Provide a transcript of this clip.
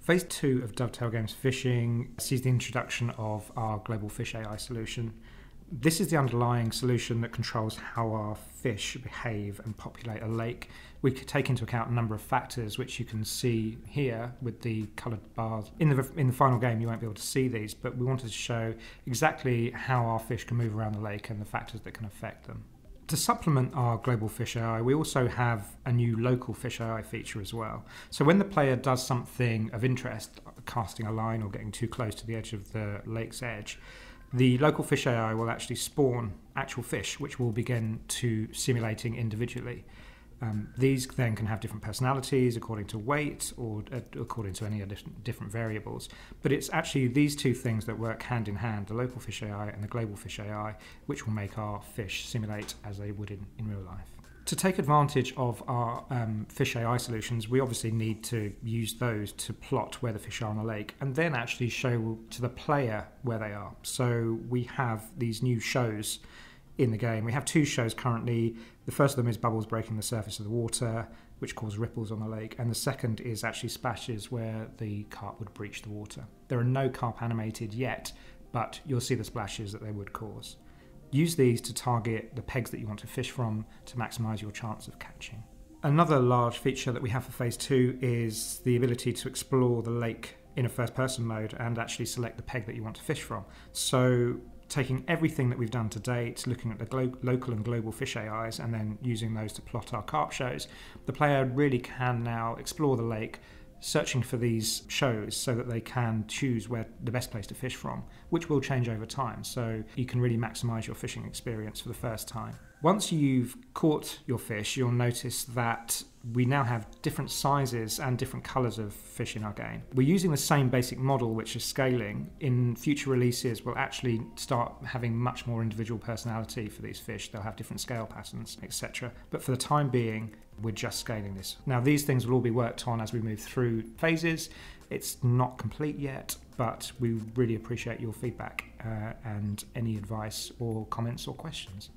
Phase 2 of Dovetail Games Fishing sees the introduction of our global fish AI solution. This is the underlying solution that controls how our fish behave and populate a lake. We could take into account a number of factors, which you can see here with the coloured bars. In the final game, you won't be able to see these, but we wanted to show exactly how our fish can move around the lake and the factors that can affect them. To supplement our global fish AI, we also have a new local fish AI feature as well. So when the player does something of interest, casting a line or getting too close to the edge of the lake's edge, the local fish AI will actually spawn actual fish, which will begin to simulating individually. These then can have different personalities according to weight or according to any different variables. But it's actually these two things that work hand in hand, the local fish AI and the global fish AI, which will make our fish simulate as they would in real life. To take advantage of our fish AI solutions, we obviously need to use those to plot where the fish are on a lake and then actually show to the player where they are. So we have these new shows in the game. We have two shows currently. The first of them is bubbles breaking the surface of the water, which cause ripples on the lake, and the second is actually splashes where the carp would breach the water. There are no carp animated yet, but you'll see the splashes that they would cause. Use these to target the pegs that you want to fish from to maximise your chance of catching. Another large feature that we have for Phase 2 is the ability to explore the lake in a first-person mode and actually select the peg that you want to fish from. So taking everything that we've done to date, looking at the local and global fish AIs and then using those to plot our carp shows, the player really can now explore the lake, searching for these shows so that they can choose where the best place to fish from, which will change over time. So you can really maximise your fishing experience for the first time. Once you've caught your fish, you'll notice that we now have different sizes and different colours of fish in our game. We're using the same basic model, which is scaling. In future releases, we'll actually start having much more individual personality for these fish. They'll have different scale patterns, etc. But for the time being, we're just scaling this. Now, these things will all be worked on as we move through phases. It's not complete yet, but we really appreciate your feedback and any advice or comments or questions.